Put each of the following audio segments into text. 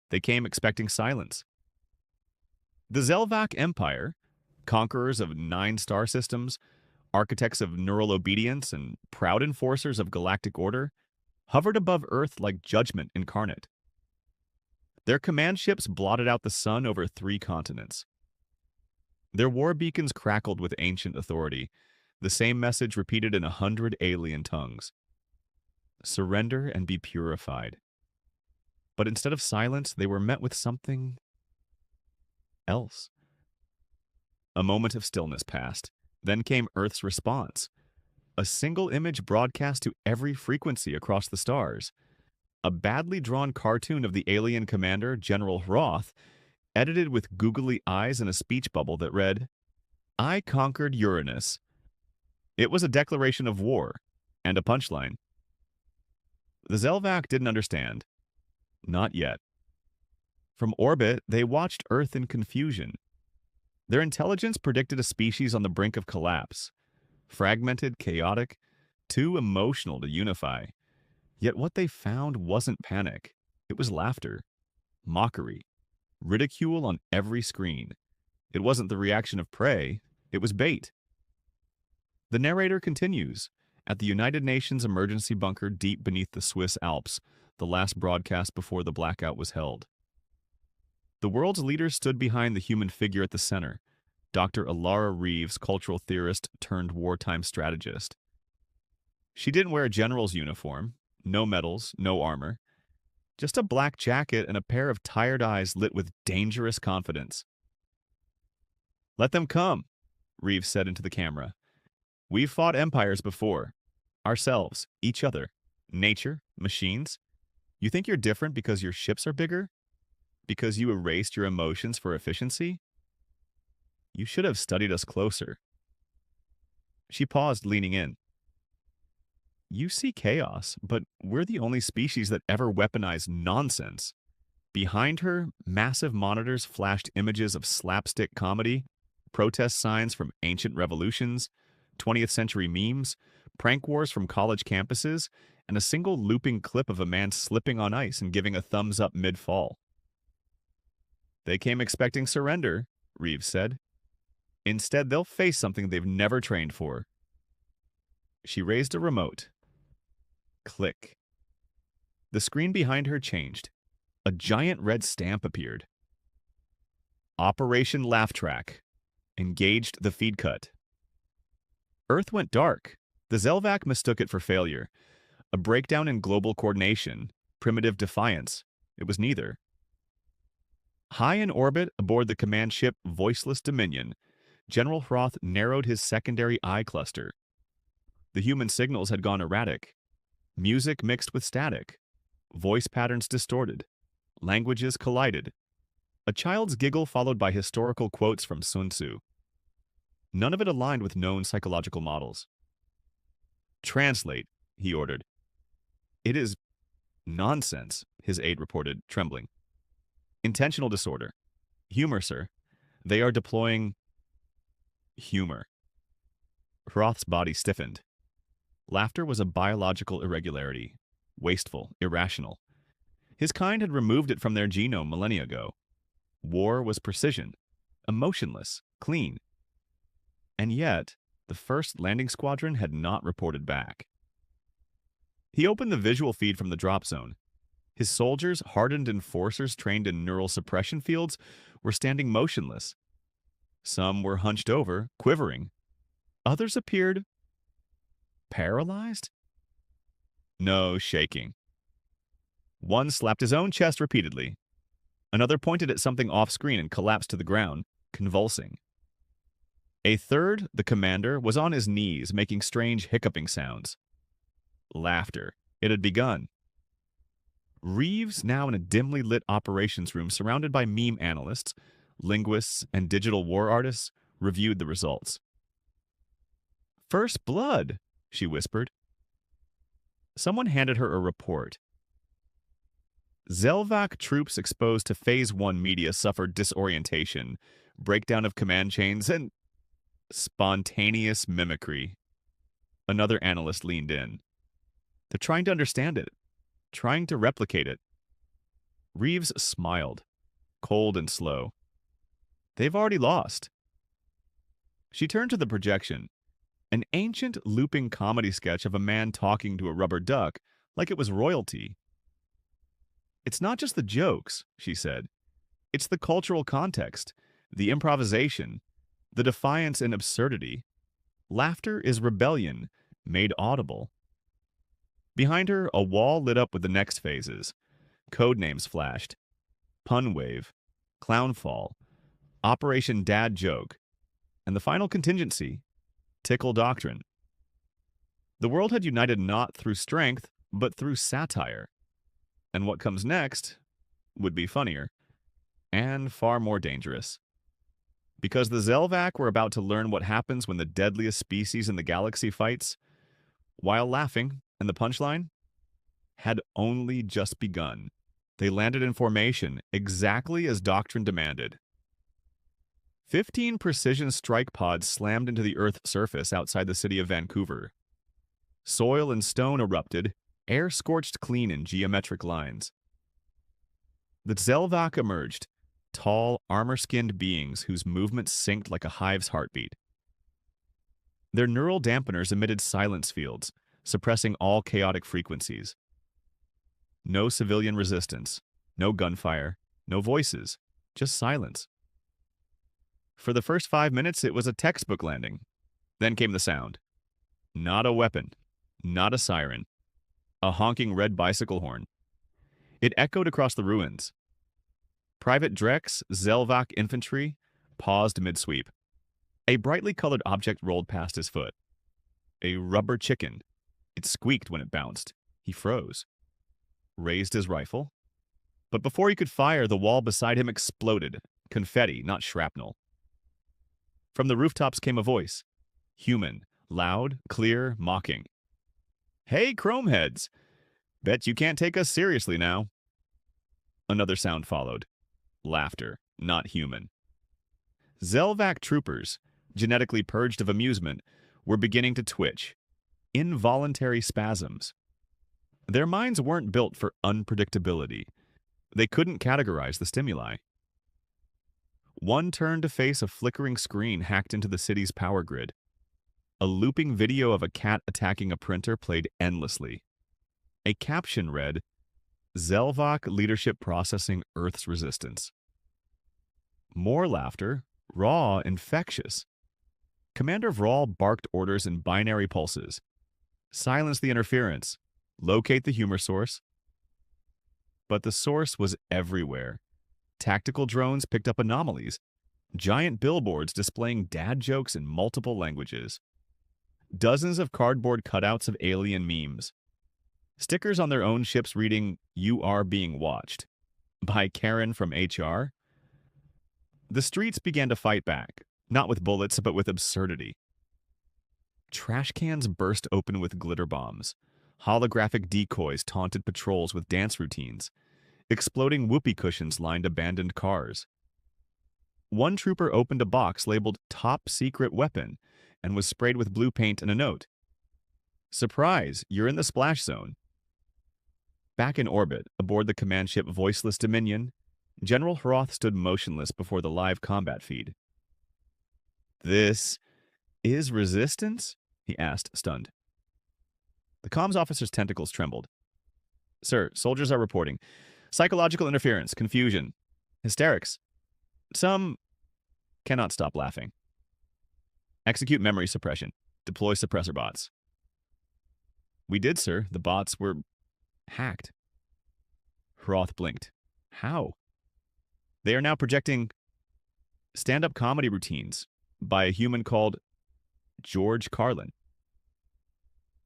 They came expecting silence. The Zelvac Empire, conquerors of 9 star systems, architects of neural obedience, and proud enforcers of galactic order, hovered above Earth like judgment incarnate. Their command ships blotted out the sun over 3 continents. Their war beacons crackled with ancient authority, the same message repeated in 100 alien tongues. Surrender and be purified. But instead of silence, they were met with something else. A moment of stillness passed. Then came Earth's response. A single image broadcast to every frequency across the stars. A badly drawn cartoon of the alien commander, General Roth, edited with googly eyes and a speech bubble that read, "I conquered Uranus." It was a declaration of war, and a punchline. The Zelvac didn't understand. Not yet. From orbit, they watched Earth in confusion. Their intelligence predicted a species on the brink of collapse. Fragmented, chaotic, too emotional to unify. Yet what they found wasn't panic. It was laughter, mockery, ridicule on every screen. It wasn't the reaction of prey, it was bait. The narrator continues. At the United Nations emergency bunker deep beneath the Swiss Alps, the last broadcast before the blackout was held. The world's leaders stood behind the human figure at the center, Dr. Alara Reeves, cultural theorist turned wartime strategist. She didn't wear a general's uniform, no medals, no armor, just a black jacket and a pair of tired eyes lit with dangerous confidence. "Let them come," Reeves said into the camera. "We've fought empires before. Ourselves, each other, nature, machines. You think you're different because your ships are bigger? Because you erased your emotions for efficiency? You should have studied us closer." She paused, leaning in. "You see chaos, but we're the only species that ever weaponized nonsense." Behind her, massive monitors flashed images of slapstick comedy, protest signs from ancient revolutions, 20th century memes, prank wars from college campuses, and a single looping clip of a man slipping on ice and giving a thumbs up mid-fall. "They came expecting surrender," Reeves said. "Instead, they'll face something they've never trained for." She raised a remote. Click. The screen behind her changed. A giant red stamp appeared. Operation Laughtrack. Engaged the feed cut. Earth went dark. The Zelvac mistook it for failure. A breakdown in global coordination. Primitive defiance. It was neither. High in orbit, aboard the command ship Voiceless Dominion, General Roth narrowed his secondary eye cluster. The human signals had gone erratic. Music mixed with static. Voice patterns distorted. Languages collided. A child's giggle followed by historical quotes from Sun Tzu. None of it aligned with known psychological models. "Translate," he ordered. "It is nonsense," his aide reported, trembling. "Intentional disorder. Humor, sir. They are deploying humor." Roth's body stiffened. Laughter was a biological irregularity, wasteful, irrational. His kind had removed it from their genome millennia ago. War was precision, emotionless, clean. And yet, the first landing squadron had not reported back. He opened the visual feed from the drop zone. His soldiers, hardened enforcers trained in neural suppression fields, were standing motionless. Some were hunched over, quivering. Others appeared paralyzed? No, shaking. One slapped his own chest repeatedly. Another pointed at something off-screen and collapsed to the ground, convulsing. A third, the commander, was on his knees, making strange hiccuping sounds. Laughter. It had begun. Reeves, now in a dimly lit operations room surrounded by meme analysts, linguists, and digital war artists, reviewed the results. "First blood," she whispered. Someone handed her a report. Zelvac troops exposed to Phase 1 media suffered disorientation, breakdown of command chains, and spontaneous mimicry. Another analyst leaned in. "They're trying to understand it, trying to replicate it." Reeves smiled, cold and slow. They've already lost. She turned to the projection, an ancient looping comedy sketch of a man talking to a rubber duck like it was royalty. It's not just the jokes, she said. It's the cultural context, the improvisation, the defiance and absurdity. Laughter is rebellion, made audible. Behind her, a wall lit up with the next phases. Code names flashed. Pun wave, clown fall, Operation Dad Joke, and the final contingency, tickle doctrine. The world had united not through strength, but through satire. And what comes next would be funnier and far more dangerous. Because the Zelvac were about to learn what happens when the deadliest species in the galaxy fights, while laughing, and the punchline had only just begun. They landed in formation exactly as doctrine demanded. 15 precision strike pods slammed into the Earth's surface outside the city of Vancouver. Soil and stone erupted, air scorched clean in geometric lines. The Zelvac emerged, tall, armor-skinned beings whose movements synced like a hive's heartbeat. Their neural dampeners emitted silence fields, suppressing all chaotic frequencies. No civilian resistance, no gunfire, no voices, just silence. For the first 5 minutes, it was a textbook landing. Then came the sound. Not a weapon, not a siren, a honking red bicycle horn. It echoed across the ruins. Private Drek's Zelvac infantry paused mid-sweep. A brightly colored object rolled past his foot. A rubber chicken. It squeaked when it bounced. He froze. Raised his rifle. But before he could fire, the wall beside him exploded. Confetti, not shrapnel. From the rooftops came a voice. Human, loud, clear, mocking. "Hey, Chromeheads! Bet you can't take us seriously now." Another sound followed. Laughter, not human. Zelvac troopers, genetically purged of amusement, were beginning to twitch. Involuntary spasms. Their minds weren't built for unpredictability. They couldn't categorize the stimuli. One turned to face a flickering screen hacked into the city's power grid. A looping video of a cat attacking a printer played endlessly. A caption read, "Zelvac leadership processing Earth's resistance." More laughter, raw, infectious. Commander Vral barked orders in binary pulses. Silence the interference. Locate the humor source. But the source was everywhere. Tactical drones picked up anomalies. Giant billboards displaying dad jokes in multiple languages. Dozens of cardboard cutouts of alien memes. Stickers on their own ships reading, "You are being watched," by Karen from HR. The streets began to fight back, not with bullets, but with absurdity. Trash cans burst open with glitter bombs. Holographic decoys taunted patrols with dance routines. Exploding whoopee cushions lined abandoned cars. One trooper opened a box labeled "Top Secret Weapon" and was sprayed with blue paint and a note. "Surprise, you're in the splash zone." Back in orbit, aboard the command ship Voiceless Dominion, General Hroth stood motionless before the live combat feed. "This is resistance?" he asked, stunned. The comms officer's tentacles trembled. "Sir, soldiers are reporting psychological interference, confusion, hysterics. Some cannot stop laughing. Execute memory suppression. Deploy suppressor bots." "We did, sir. The bots were hacked." Hroth blinked. "How?" "They are now projecting stand-up comedy routines by a human called George Carlin."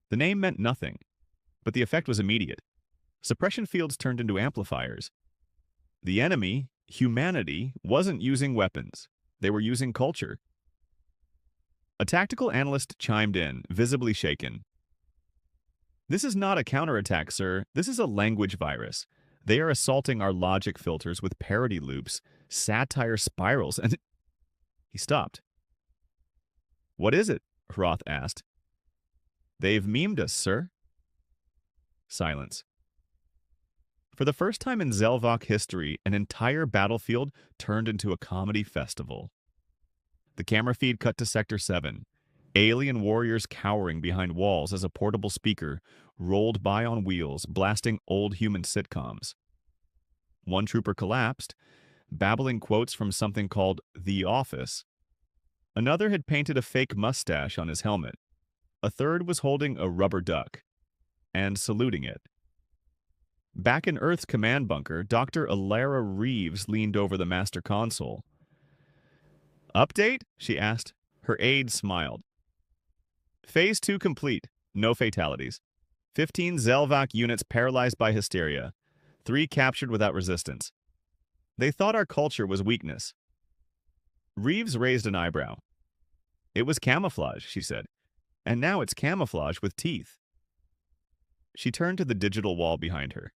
The name meant nothing, but the effect was immediate. Suppression fields turned into amplifiers. The enemy, humanity, wasn't using weapons. They were using culture. A tactical analyst chimed in, visibly shaken. "This is not a counterattack, sir. This is a language virus. They are assaulting our logic filters with parody loops, satire spirals, and—" He stopped. "What is it?" Hroth asked. "They've memed us, sir." Silence. For the first time in Zelvok history, an entire battlefield turned into a comedy festival. The camera feed cut to Sector 7. Alien warriors cowering behind walls as a portable speaker rolled by on wheels, blasting old human sitcoms. One trooper collapsed, babbling quotes from something called The Office. Another had painted a fake mustache on his helmet. A third was holding a rubber duck and saluting it. Back in Earth's command bunker, Dr. Alara Reeves leaned over the master console. "Update?" she asked. Her aide smiled. "Phase 2 complete. No fatalities. 15 Zelvak units paralyzed by hysteria. 3 captured without resistance. They thought our culture was weakness." Reeves raised an eyebrow. "It was camouflage," she said. "And now it's camouflage with teeth." She turned to the digital wall behind her.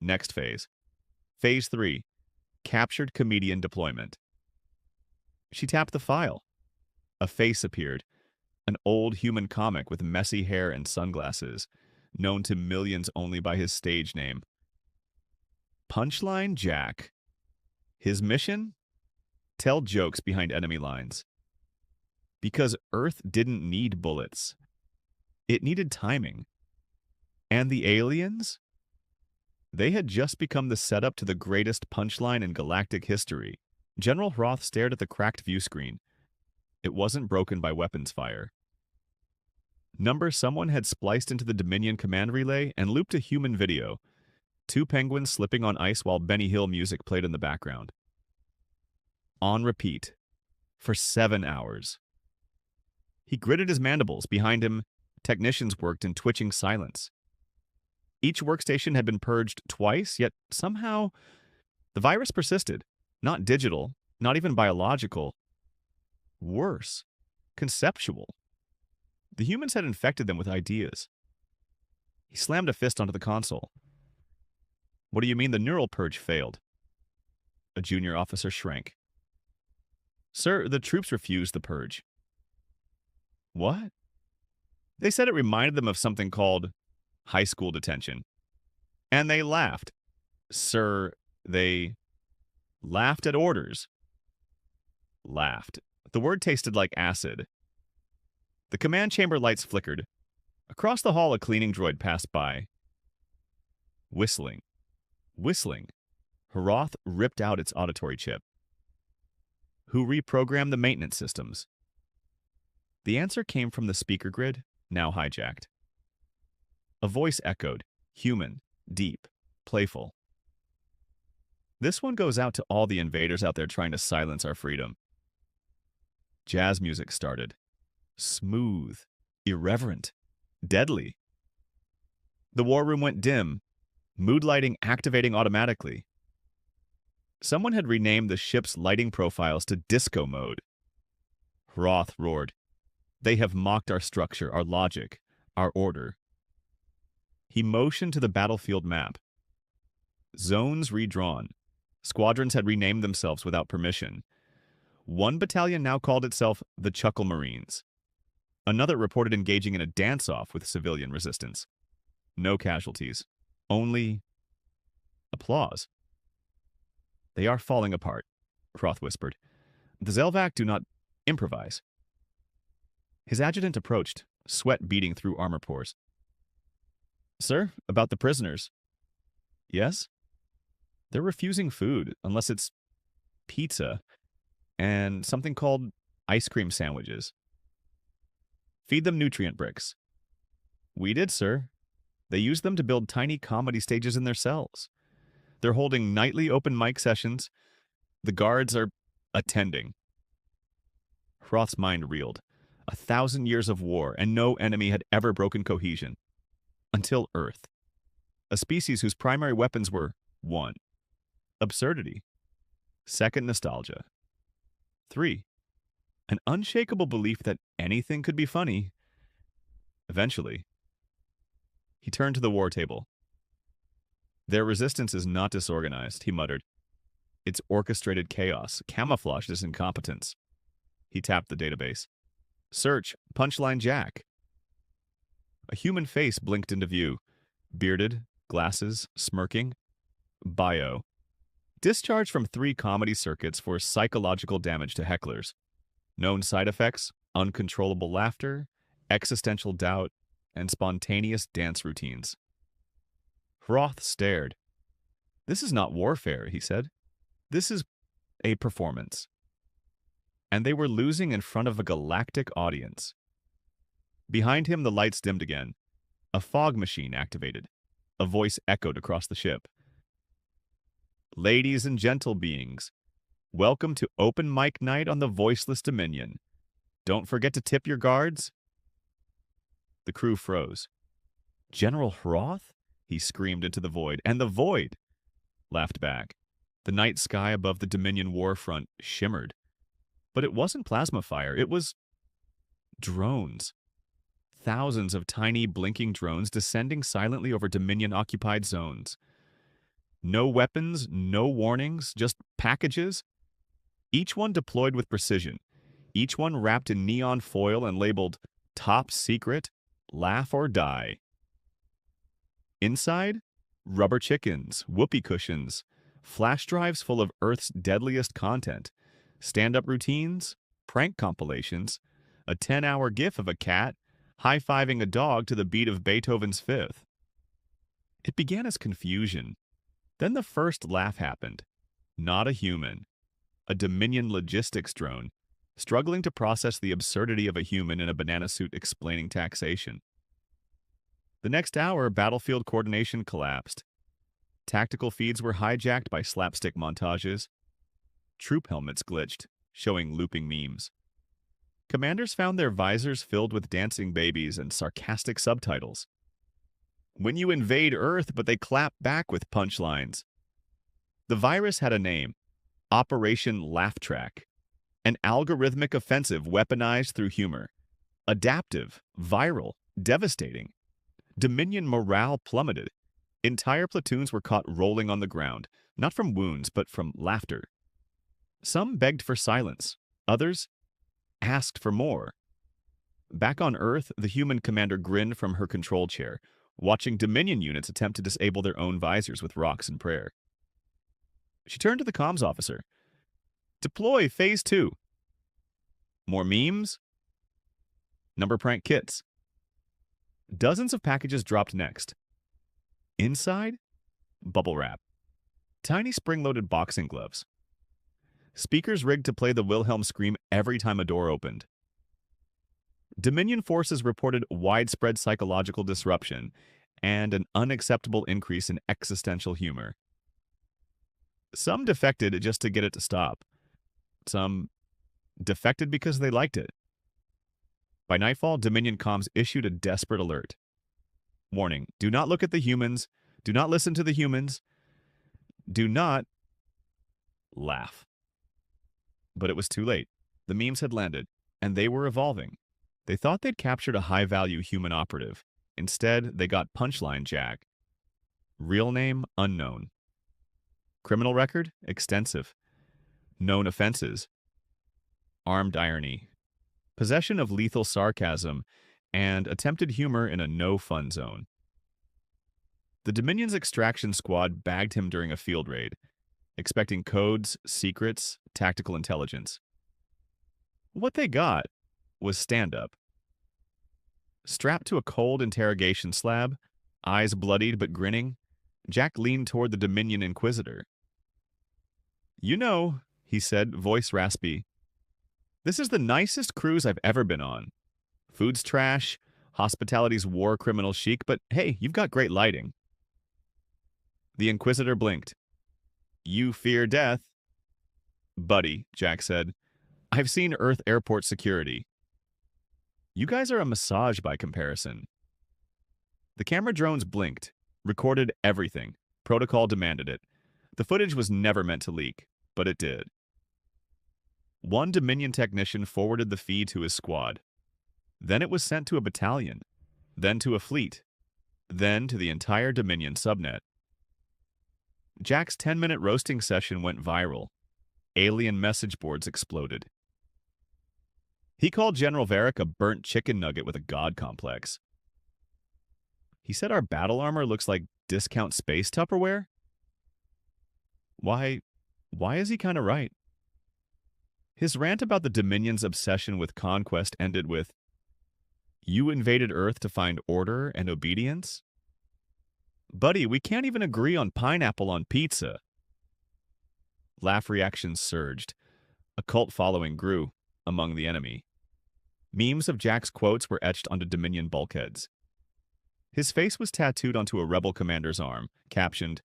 Next phase. Phase 3. Captured comedian deployment. She tapped the file. A face appeared. An old human comic with messy hair and sunglasses, known to millions only by his stage name. Punchline Jack. His mission? Tell jokes behind enemy lines. Because Earth didn't need bullets. It needed timing. And the aliens? They had just become the setup to the greatest punchline in galactic history. General Hroth stared at the cracked view screen. It wasn't broken by weapons fire. Number someone had spliced into the Dominion command relay and looped a human video. 2 penguins slipping on ice while Benny Hill music played in the background. On repeat. For 7 hours. He gritted his mandibles. Behind him, technicians worked in twitching silence. Each workstation had been purged twice, yet somehow the virus persisted. Not digital, not even biological. Worse, conceptual. The humans had infected them with ideas. He slammed a fist onto the console. "What do you mean the neural purge failed?" A junior officer shrank. "Sir, the troops refused the purge." "What?" "They said it reminded them of something called high school detention. And they laughed." "Sir, they laughed at orders." Laughed. The word tasted like acid. The command chamber lights flickered. Across the hall, a cleaning droid passed by. Whistling. Whistling. Hroth ripped out its auditory chip. "Who reprogrammed the maintenance systems?" The answer came from the speaker grid, now hijacked. A voice echoed, human, deep, playful. "This one goes out to all the invaders out there trying to silence our freedom." Jazz music started. Smooth, irreverent, deadly. The war room went dim, mood lighting activating automatically. Someone had renamed the ship's lighting profiles to disco mode. Hroth roared. "They have mocked our structure, our logic, our order." He motioned to the battlefield map. Zones redrawn. Squadrons had renamed themselves without permission. One battalion now called itself the Chuckle Marines. Another reported engaging in a dance-off with civilian resistance. No casualties. Only applause. "They are falling apart," Hroth whispered. "The Zelvak do not improvise." His adjutant approached, sweat beading through armor pores. "Sir, about the prisoners." "Yes?" "They're refusing food, unless it's pizza and something called ice cream sandwiches." "Feed them nutrient bricks." "We did, sir. They use them to build tiny comedy stages in their cells. They're holding nightly open mic sessions. The guards are attending." Hroth's mind reeled. 1,000 years of war, and no enemy had ever broken cohesion. Until Earth. A species whose primary weapons were 1. Absurdity. 2. Nostalgia. 3. An unshakable belief that anything could be funny. Eventually, he turned to the war table. "Their resistance is not disorganized," he muttered. "It's orchestrated chaos, camouflaged as incompetence." He tapped the database. "Search Punchline Jack." A human face blinked into view. Bearded, glasses, smirking. Bio. Discharge from 3 comedy circuits for psychological damage to hecklers. Known side effects: uncontrollable laughter, existential doubt, and spontaneous dance routines. Roth stared. "This is not warfare," he said. "This is a performance." And they were losing in front of a galactic audience. Behind him, the lights dimmed again. A fog machine activated. A voice echoed across the ship. "Ladies and gentle beings, welcome to open mic night on the Voiceless Dominion. Don't forget to tip your guards." The crew froze. "General Hroth?" he screamed into the void. And the void laughed back. The night sky above the Dominion war front shimmered. But it wasn't plasma fire. It was drones. Thousands of tiny, blinking drones descending silently over Dominion-occupied zones. No weapons, no warnings, just packages. Each one deployed with precision. Each one wrapped in neon foil and labeled "Top Secret, Laugh or Die." Inside, rubber chickens, whoopee cushions, flash drives full of Earth's deadliest content, stand-up routines, prank compilations, a 10-hour gif of a cat high-fiving a dog to the beat of Beethoven's Fifth. It began as confusion. Then the first laugh happened. Not a human. A Dominion logistics drone, struggling to process the absurdity of a human in a banana suit explaining taxation. The next hour, battlefield coordination collapsed. Tactical feeds were hijacked by slapstick montages. Troop helmets glitched, showing looping memes. Commanders found their visors filled with dancing babies and sarcastic subtitles. "When you invade Earth, but they clap back with punchlines." The virus had a name: Operation Laughtrack. An algorithmic offensive weaponized through humor. Adaptive, viral, devastating. Dominion morale plummeted. Entire platoons were caught rolling on the ground, not from wounds, but from laughter. Some begged for silence. Others asked for more. Back on Earth, the human commander grinned from her control chair, watching Dominion units attempt to disable their own visors with rocks and prayer. She turned to the comms officer. "Deploy Phase 2. More memes? Number prank kits." Dozens of packages dropped next. Inside, bubble wrap. Tiny spring-loaded boxing gloves. Speakers rigged to play the Wilhelm scream every time a door opened. Dominion forces reported widespread psychological disruption and an unacceptable increase in existential humor. Some defected just to get it to stop. Some defected because they liked it. By nightfall, Dominion comms issued a desperate alert. Warning: do not look at the humans. Do not listen to the humans. Do not laugh. But it was too late. The memes had landed, and they were evolving. They thought they'd captured a high-value human operative. Instead, they got Punchline Jack. Real name unknown. Criminal record extensive. Known offenses: armed irony, possession of lethal sarcasm, and attempted humor in a no-fun zone. The Dominion's extraction squad bagged him during a field raid, expecting codes, secrets, tactical intelligence. What they got was stand-up. Strapped to a cold interrogation slab, eyes bloodied but grinning, Jack leaned toward the Dominion Inquisitor. "You know," he said, voice raspy, "this is the nicest cruise I've ever been on. Food's trash, hospitality's war criminal chic, but hey, you've got great lighting." The Inquisitor blinked. "You fear death?" "Buddy," Jack said, "I've seen Earth airport security. You guys are a massage by comparison." The camera drones blinked, recorded everything. Protocol demanded it. The footage was never meant to leak, but it did. One Dominion technician forwarded the feed to his squad. Then it was sent to a battalion, then to a fleet, then to the entire Dominion subnet. Jack's 10-minute roasting session went viral. Alien message boards exploded. He called General Varick a burnt chicken nugget with a god complex. He said our battle armor looks like discount space Tupperware. Why, why is he kind of right? His rant about the Dominion's obsession with conquest ended with, "You invaded Earth to find order and obedience? Buddy, we can't even agree on pineapple on pizza." Laugh reactions surged. A cult following grew among the enemy. Memes of Jack's quotes were etched onto Dominion bulkheads. His face was tattooed onto a rebel commander's arm, captioned,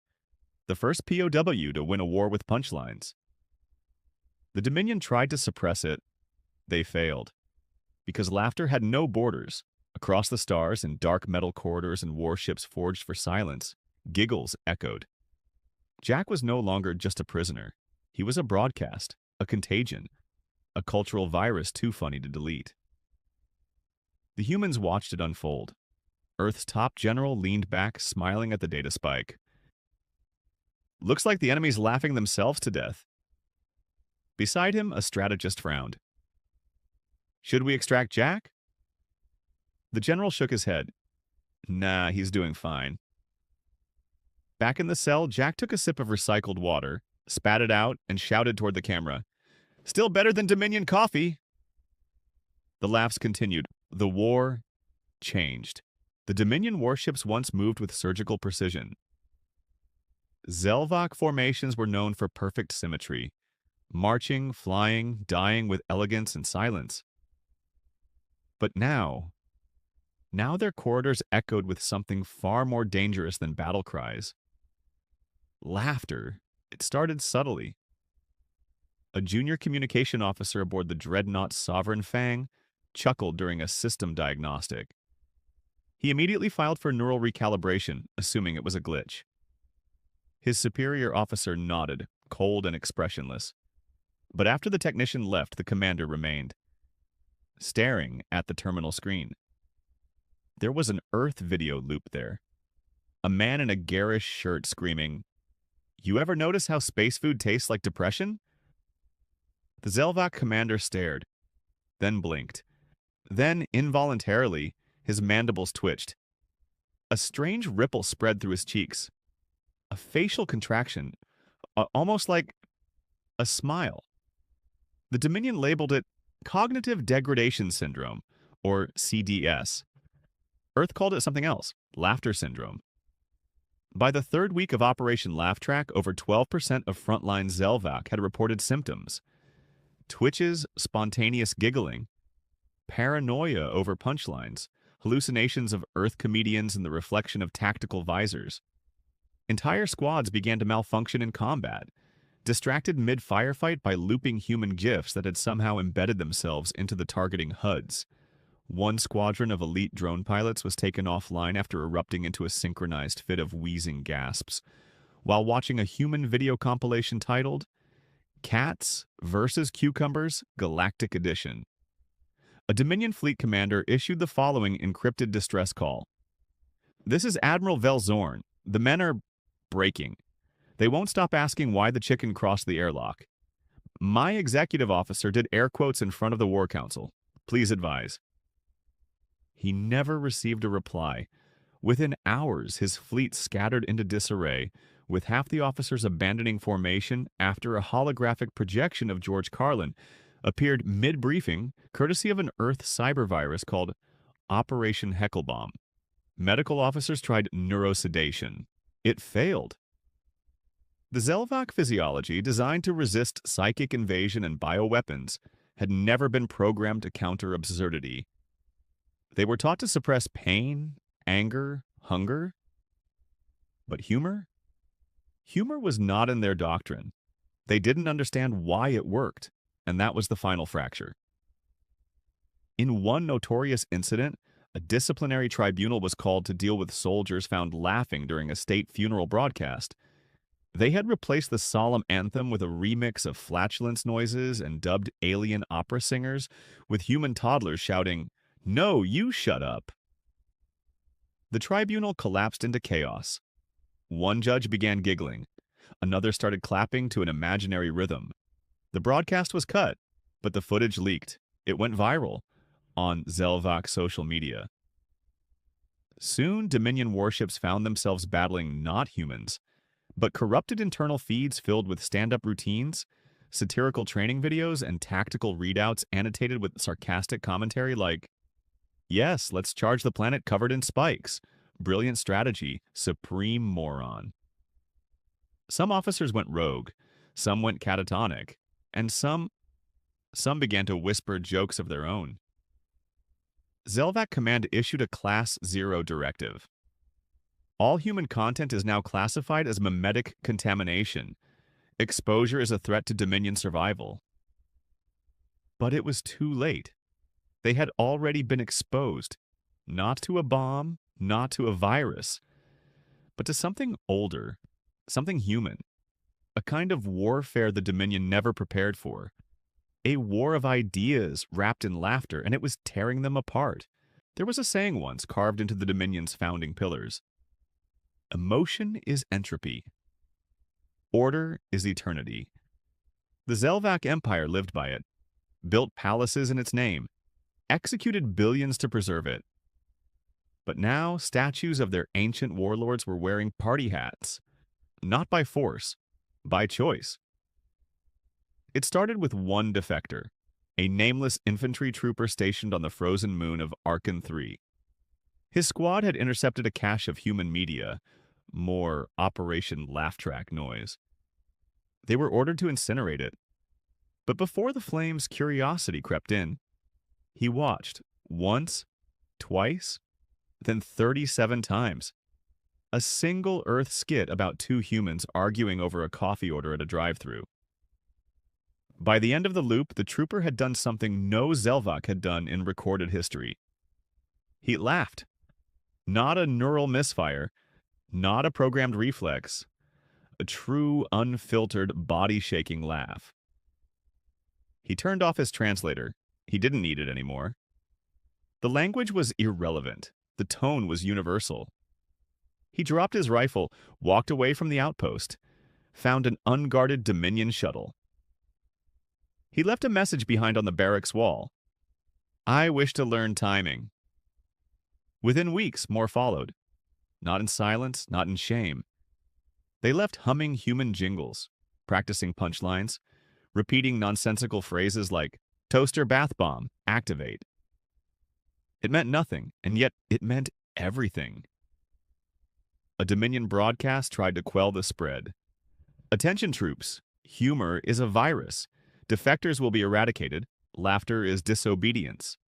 "The first POW to win a war with punchlines." The Dominion tried to suppress it. They failed. Because laughter had no borders. Across the stars, in dark metal corridors and warships forged for silence, giggles echoed. Jack was no longer just a prisoner. He was a broadcast, a contagion, a cultural virus too funny to delete. The humans watched it unfold. Earth's top general leaned back, smiling at the data spike. "Looks like the enemy's laughing themselves to death." Beside him, a strategist frowned. "Should we extract Jack?" The general shook his head. "Nah, he's doing fine." Back in the cell, Jack took a sip of recycled water, spat it out, and shouted toward the camera, "Still better than Dominion coffee." The laughs continued. The war changed. The Dominion warships once moved with surgical precision. Zelvak formations were known for perfect symmetry, marching, flying, dying with elegance and silence. But now their corridors echoed with something far more dangerous than battle cries. Laughter. It started subtly. A junior communication officer aboard the dreadnought Sovereign Fang chuckled during a system diagnostic. He immediately filed for neural recalibration, assuming it was a glitch. His superior officer nodded, cold and expressionless. But after the technician left, the commander remained, staring at the terminal screen. There was an Earth video loop there. A man in a garish shirt screaming, "You ever notice how space food tastes like depression?" The Zelvak commander stared, then blinked. Then, involuntarily, his mandibles twitched. A strange ripple spread through his cheeks. A facial contraction, almost like a smile. The Dominion labeled it cognitive degradation syndrome, or CDS. Earth called it something else, laughter syndrome. By the third week of Operation Laughtrack, over 12% of frontline Zelvak had reported symptoms. Twitches, spontaneous giggling, paranoia over punchlines, hallucinations of Earth comedians and the reflection of tactical visors. Entire squads began to malfunction in combat, distracted mid-firefight by looping human GIFs that had somehow embedded themselves into the targeting HUDs. One squadron of elite drone pilots was taken offline after erupting into a synchronized fit of wheezing gasps, while watching a human video compilation titled Cats vs. Cucumbers Galactic Edition. A Dominion fleet commander issued the following encrypted distress call. "This is Admiral Velzorn. The men are breaking. They won't stop asking why the chicken crossed the airlock. My executive officer did air quotes in front of the War Council. Please advise." He never received a reply. Within hours, his fleet scattered into disarray, with half the officers abandoning formation after a holographic projection of George Carlin appeared mid-briefing, courtesy of an Earth cyber virus called Operation Heckelbaum. Medical officers tried neurosedation. It failed. The Zelvak physiology, designed to resist psychic invasion and bioweapons, had never been programmed to counter absurdity. They were taught to suppress pain, anger, hunger. But humor? Humor was not in their doctrine. They didn't understand why it worked, and that was the final fracture. In one notorious incident, a disciplinary tribunal was called to deal with soldiers found laughing during a state funeral broadcast. They had replaced the solemn anthem with a remix of flatulence noises and dubbed alien opera singers, with human toddlers shouting, "No, you shut up." The tribunal collapsed into chaos. One judge began giggling. Another started clapping to an imaginary rhythm. The broadcast was cut, but the footage leaked. It went viral on Zelvak social media. Soon, Dominion warships found themselves battling not humans, But corrupted internal feeds filled with stand-up routines, satirical training videos, and tactical readouts annotated with sarcastic commentary like, "Yes, let's charge the planet covered in spikes. Brilliant strategy. Supreme moron." Some officers went rogue, some went catatonic, and some began to whisper jokes of their own. Zelvac Command issued a Class Zero directive. All human content is now classified as memetic contamination. Exposure is a threat to Dominion survival. But it was too late. They had already been exposed, not to a bomb, not to a virus, but to something older, something human, a kind of warfare the Dominion never prepared for. A war of ideas wrapped in laughter, and it was tearing them apart. There was a saying once carved into the Dominion's founding pillars: emotion is entropy. Order is eternity. The Zelvac Empire lived by it, built palaces in its name, executed billions to preserve it. But now statues of their ancient warlords were wearing party hats, not by force, by choice. It started with one defector, a nameless infantry trooper stationed on the frozen moon of Archon 3. His squad had intercepted a cache of human media, more Operation Laughtrack noise. They were ordered to incinerate it. But before the flames, curiosity crept in. He watched once, twice, then 37 times. A single Earth skit about two humans arguing over a coffee order at a drive-thru. By the end of the loop, the trooper had done something no Zelvac had done in recorded history. He laughed. Not a neural misfire, not a programmed reflex, a true, unfiltered, body-shaking laugh. He turned off his translator. He didn't need it anymore. The language was irrelevant. The tone was universal. He dropped his rifle, walked away from the outpost, found an unguarded Dominion shuttle. He left a message behind on the barracks wall. "I wish to learn timing." Within weeks, more followed. Not in silence, not in shame. They left humming human jingles, practicing punchlines, repeating nonsensical phrases like, "Toaster bath bomb, activate." It meant nothing, and yet it meant everything. A Dominion broadcast tried to quell the spread. "Attention troops, humor is a virus. Defectors will be eradicated. Laughter is disobedience."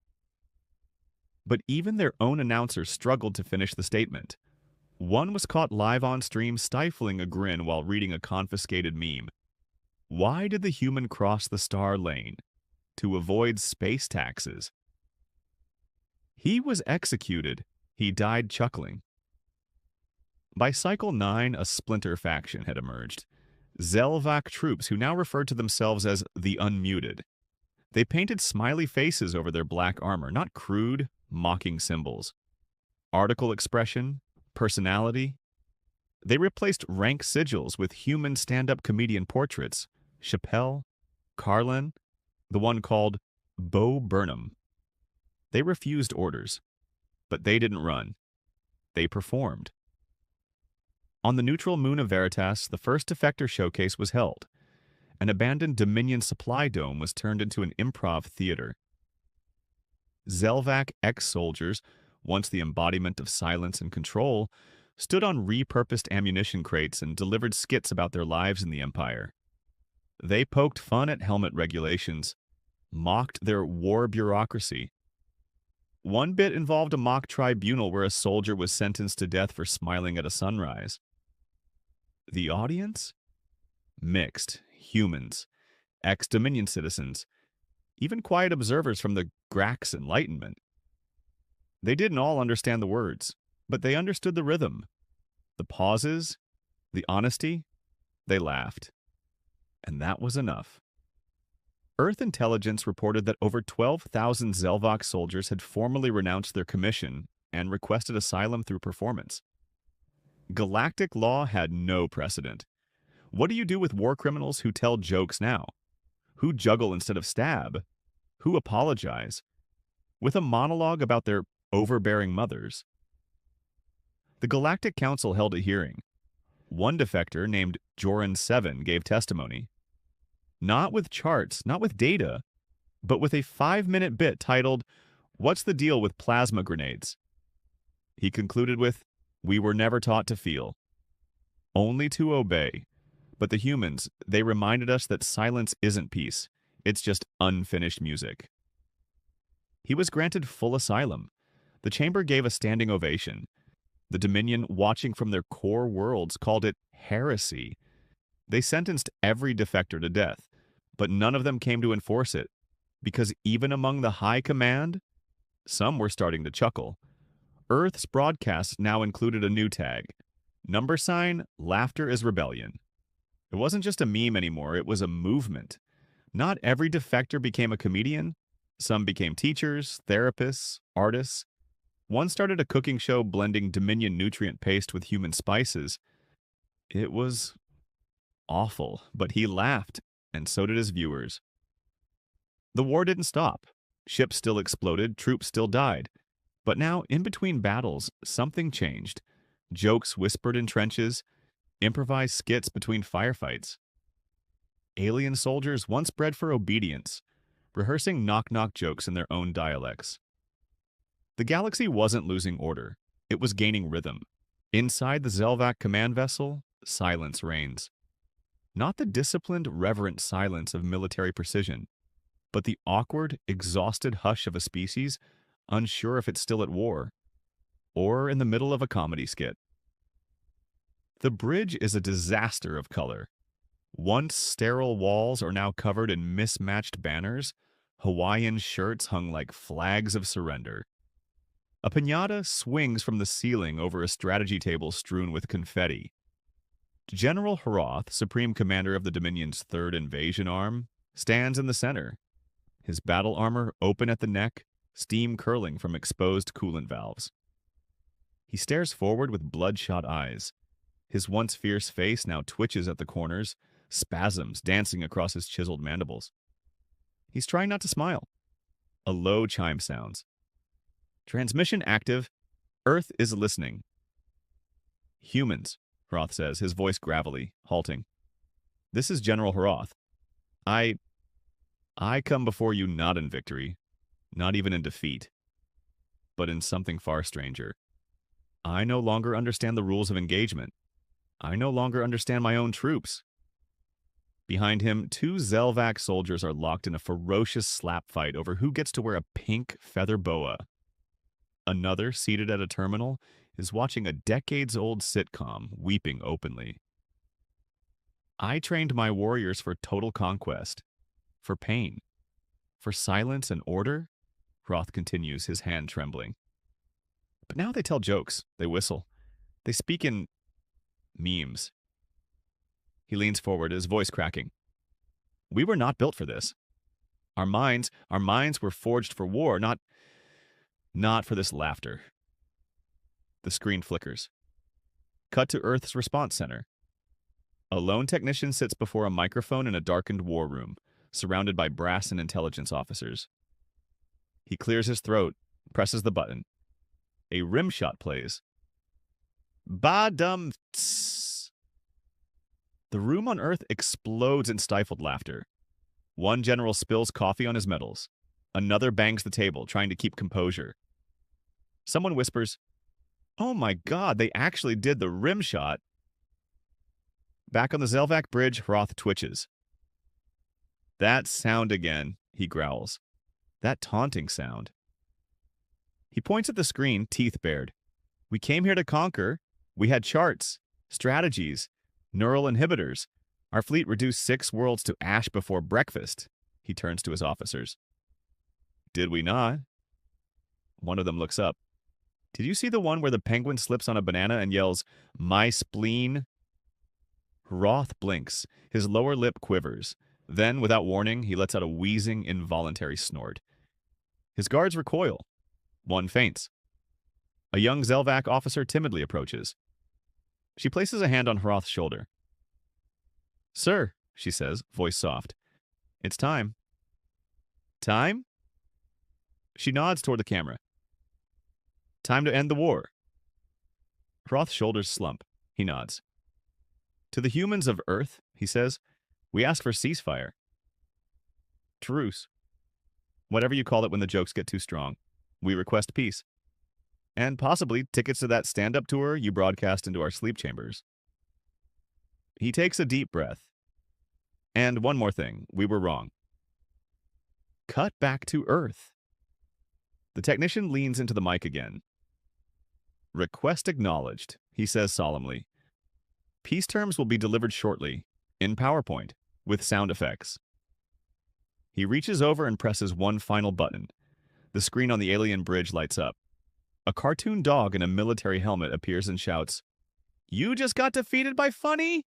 But even their own announcer struggled to finish the statement. One was caught live on stream stifling a grin while reading a confiscated meme. Why did the human cross the star lane? To avoid space taxes. He was executed. He died chuckling. By Cycle 9, a splinter faction had emerged. Zelvac troops who now referred to themselves as the Unmuted. They painted smiley faces over their black armor, not crude, mocking symbols. Article expression, personality. They replaced rank sigils with human stand-up comedian portraits. Chappelle, Carlin, the one called Bo Burnham. They refused orders, but they didn't run. They performed. On the neutral moon of Veritas, the first defector showcase was held. An abandoned Dominion supply dome was turned into an improv theater. Zelvac ex-soldiers, once the embodiment of silence and control, stood on repurposed ammunition crates and delivered skits about their lives in the Empire. They poked fun at helmet regulations, mocked their war bureaucracy. One bit involved a mock tribunal where a soldier was sentenced to death for smiling at a sunrise. The audience? Mixed. Humans. Ex-Dominion citizens. Even quiet observers from the Grax Enlightenment. They didn't all understand the words, but they understood the rhythm. The pauses, the honesty, they laughed. And that was enough. Earth intelligence reported that over 12,000 Zelvac soldiers had formally renounced their commission and requested asylum through performance. Galactic law had no precedent. What do you do with war criminals who tell jokes now? Who juggle instead of stab? Who apologize? With a monologue about their overbearing mothers. The Galactic Council held a hearing. One defector named Joran7 gave testimony, not with charts, not with data, but with a 5-minute bit titled, "What's the Deal with Plasma Grenades?" He concluded with, "We were never taught to feel, only to obey. But the humans, they reminded us that silence isn't peace. It's just unfinished music." He was granted full asylum. The chamber gave a standing ovation. The Dominion, watching from their core worlds, called it heresy. They sentenced every defector to death, but none of them came to enforce it, because even among the high command, some were starting to chuckle. Earth's broadcasts now included a new tag. #, laughter is rebellion. It wasn't just a meme anymore, it was a movement. Not every defector became a comedian. Some became teachers, therapists, artists. One started a cooking show blending Dominion nutrient paste with human spices. It was awful, but he laughed, and so did his viewers. The war didn't stop. Ships still exploded, troops still died. But now, in between battles, something changed. Jokes whispered in trenches, improvised skits between firefights. Alien soldiers once bred for obedience, rehearsing knock-knock jokes in their own dialects. The galaxy wasn't losing order. It was gaining rhythm. Inside the Zelvac command vessel, silence reigns. Not the disciplined, reverent silence of military precision, but the awkward, exhausted hush of a species unsure if it's still at war, or in the middle of a comedy skit. The bridge is a disaster of color. Once sterile walls are now covered in mismatched banners, Hawaiian shirts hung like flags of surrender. A piñata swings from the ceiling over a strategy table strewn with confetti. General Hroth, Supreme Commander of the Dominion's 3rd Invasion Arm, stands in the center, his battle armor open at the neck, steam curling from exposed coolant valves. He stares forward with bloodshot eyes. His once fierce face now twitches at the corners, spasms dancing across his chiseled mandibles. He's trying not to smile. A low chime sounds. "Transmission active. Earth is listening." "Humans," Hroth says, his voice gravelly, halting. "This is General Hroth. I come before you not in victory, not even in defeat, but in something far stranger. I no longer understand the rules of engagement. I no longer understand my own troops." Behind him, 2 Zelvac soldiers are locked in a ferocious slap fight over who gets to wear a pink feather boa. Another, seated at a terminal, is watching a decades-old sitcom, weeping openly. "I trained my warriors for total conquest, for pain, for silence and order," Hroth continues, his hand trembling. "But now they tell jokes, they whistle, they speak in memes." He leans forward, his voice cracking. "We were not built for this. Our minds were forged for war, not for this laughter." The screen flickers. Cut to Earth's response center. A lone technician sits before a microphone in a darkened war room, surrounded by brass and intelligence officers. He clears his throat, presses the button. A rim shot plays. Ba-dum tss. The room on Earth explodes in stifled laughter. One general spills coffee on his medals. Another bangs the table, trying to keep composure. Someone whispers, "Oh my God, they actually did the rim shot." Back on the Zelvac bridge, Hroth twitches. "That sound again," he growls. "That taunting sound." He points at the screen, teeth bared. "We came here to conquer. We had charts, strategies, neural inhibitors. Our fleet reduced 6 worlds to ash before breakfast." He turns to his officers. "Did we not?" One of them looks up. "Did you see the one where the penguin slips on a banana and yells, 'My spleen'?" Hroth blinks. His lower lip quivers. Then, without warning, he lets out a wheezing, involuntary snort. His guards recoil. One faints. A young Zelvac officer timidly approaches. She places a hand on Hroth's shoulder. "Sir," she says, voice soft, "it's time." "Time?" She nods toward the camera. "Time to end the war." Hroth's shoulders slump. He nods. To the humans of Earth, he says, we ask for ceasefire. Truce. Whatever you call it when the jokes get too strong. We request peace. And possibly tickets to that stand-up tour you broadcast into our sleep chambers. He takes a deep breath. And one more thing, we were wrong. Cut back to Earth. The technician leans into the mic again. Request acknowledged, he says solemnly. Peace terms will be delivered shortly, in PowerPoint, with sound effects. He reaches over and presses one final button. The screen on the alien bridge lights up. A cartoon dog in a military helmet appears and shouts, "You just got defeated by Funny?"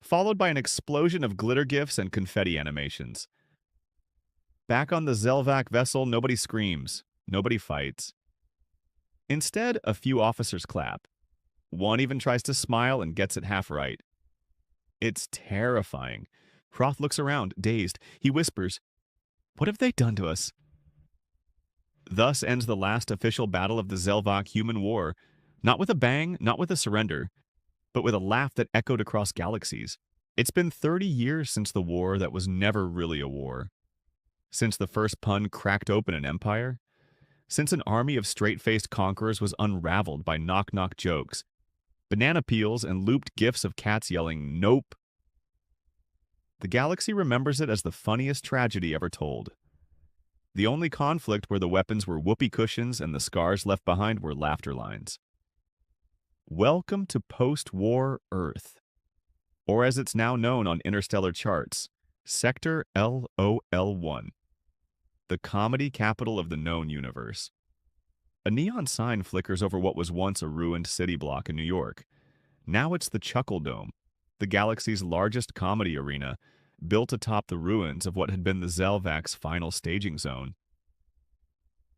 Followed by an explosion of glitter gifs and confetti animations. Back on the Zelvac vessel, nobody screams, nobody fights. Instead, a few officers clap. One even tries to smile and gets it half right. It's terrifying. Hroth looks around, dazed. He whispers, "What have they done to us?" Thus ends the last official battle of the Zelvac human war, not with a bang, not with a surrender, but with a laugh that echoed across galaxies. It's been 30 years since the war that was never really a war. Since the first pun cracked open an empire. Since an army of straight-faced conquerors was unraveled by knock-knock jokes, banana peels, and looped gifs of cats yelling, "Nope." The galaxy remembers it as the funniest tragedy ever told. The only conflict where the weapons were whoopee cushions and the scars left behind were laughter lines. Welcome to post-war Earth, or as it's now known on interstellar charts, Sector LOL1, the comedy capital of the known universe. A neon sign flickers over what was once a ruined city block in New York. Now it's the Chuckle Dome, the galaxy's largest comedy arena, built atop the ruins of what had been the Zelvac's final staging zone.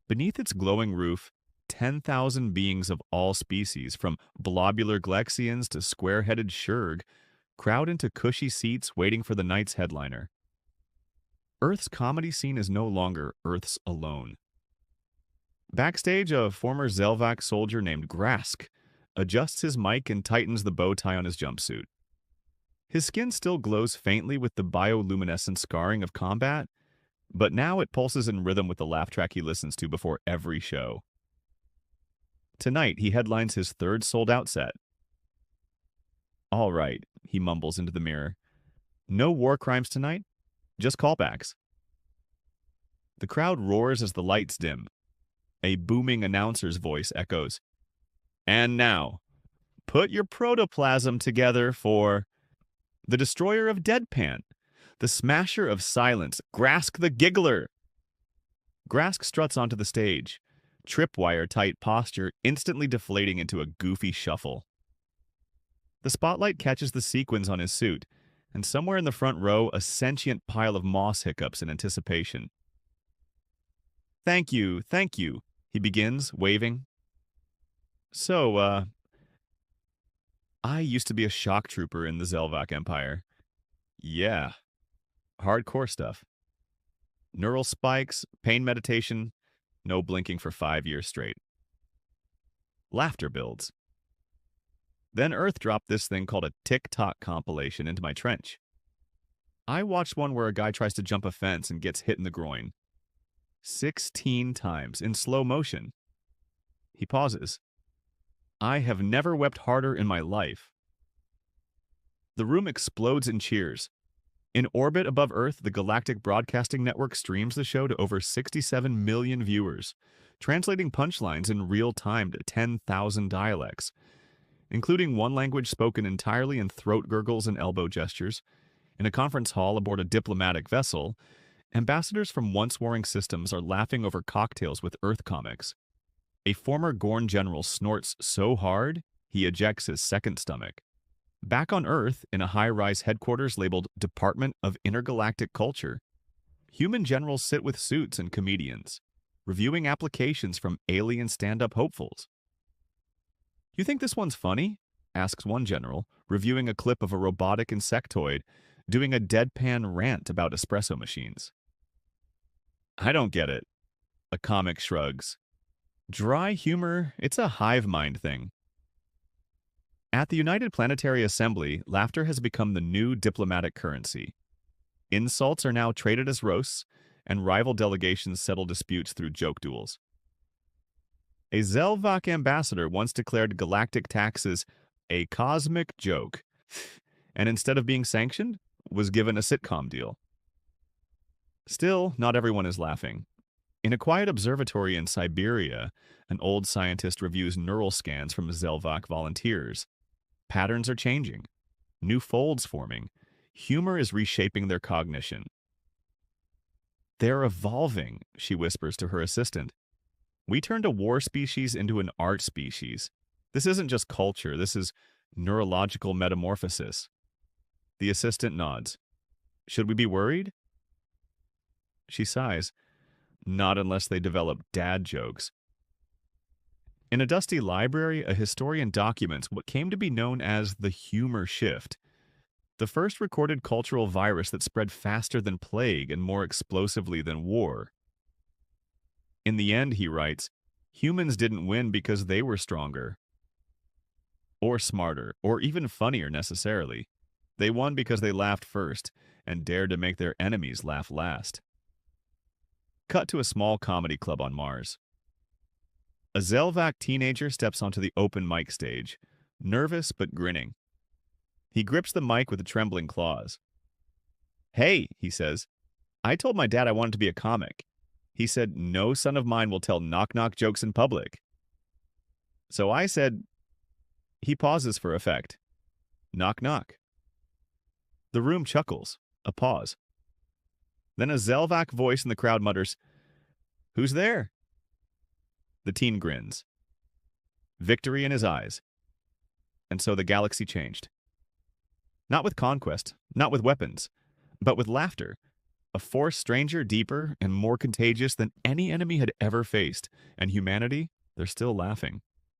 Beneath its glowing roof, 10,000 beings of all species, from blobular Glexians to square-headed Shurg, crowd into cushy seats waiting for the night's headliner. Earth's comedy scene is no longer Earth's alone. Backstage, a former Zelvac soldier named Grask adjusts his mic and tightens the bow tie on his jumpsuit. His skin still glows faintly with the bioluminescent scarring of combat, but now it pulses in rhythm with the Laughtrack he listens to before every show. Tonight, he headlines his third sold-out set. "All right," he mumbles into the mirror. "No war crimes tonight, just callbacks." The crowd roars as the lights dim. A booming announcer's voice echoes. "And now, put your protoplasm together for the destroyer of deadpan, the smasher of silence, Grask the Giggler." Grask struts onto the stage, tripwire-tight posture instantly deflating into a goofy shuffle. The spotlight catches the sequins on his suit, and somewhere in the front row, a sentient pile of moss hiccups in anticipation. Thank you," he begins, waving. "So, I used to be a shock trooper in the Zelvac Empire. Yeah, hardcore stuff. Neural spikes, pain meditation, no blinking for 5 years straight. Laughter builds. Then Earth dropped this thing called a TikTok compilation into my trench. I watched one where a guy tries to jump a fence and gets hit in the groin. 16 times in slow motion. He pauses. I have never wept harder in my life. The room explodes in cheers. In orbit above Earth, the Galactic Broadcasting Network streams the show to over 67 million viewers, translating punchlines in real time to 10,000 dialects, including one language spoken entirely in throat gurgles and elbow gestures. In a conference hall aboard a diplomatic vessel, ambassadors from once-warring systems are laughing over cocktails with Earth comics. A former Gorn general snorts so hard, he ejects his second stomach. Back on Earth, in a high-rise headquarters labeled Department of Intergalactic Culture, human generals sit with suits and comedians, reviewing applications from alien stand-up hopefuls. "You think this one's funny?" asks one general, reviewing a clip of a robotic insectoid doing a deadpan rant about espresso machines. "I don't get it." A comic shrugs. "Dry humor, it's a hive mind thing." At the United Planetary Assembly, laughter has become the new diplomatic currency. Insults are now traded as roasts, and rival delegations settle disputes through joke duels. A Zelvak ambassador once declared galactic taxes a cosmic joke, and instead of being sanctioned, was given a sitcom deal. Still, not everyone is laughing. In a quiet observatory in Siberia, an old scientist reviews neural scans from Zelvak volunteers. Patterns are changing, new folds forming. Humor is reshaping their cognition. "They're evolving," she whispers to her assistant. "We turned a war species into an art species. This isn't just culture, this is neurological metamorphosis." The assistant nods. "Should we be worried?" She sighs. "Not unless they develop dad jokes." In a dusty library, a historian documents what came to be known as the humor shift, the first recorded cultural virus that spread faster than plague and more explosively than war. In the end, he writes, humans didn't win because they were stronger, or smarter, or even funnier necessarily. They won because they laughed first and dared to make their enemies laugh last. Cut to a small comedy club on Mars. A Zelvak teenager steps onto the open mic stage, nervous but grinning. He grips the mic with trembling claws. "Hey," he says, "I told my dad I wanted to be a comic. He said, no son of mine will tell knock-knock jokes in public. So I said," he pauses for effect, "knock knock." The room chuckles, a pause. Then a Zelvak voice in the crowd mutters, "Who's there?" The teen grins. Victory in his eyes. And so the galaxy changed. Not with conquest, not with weapons, but with laughter. A force stranger, deeper, and more contagious than any enemy had ever faced. And humanity, they're still laughing.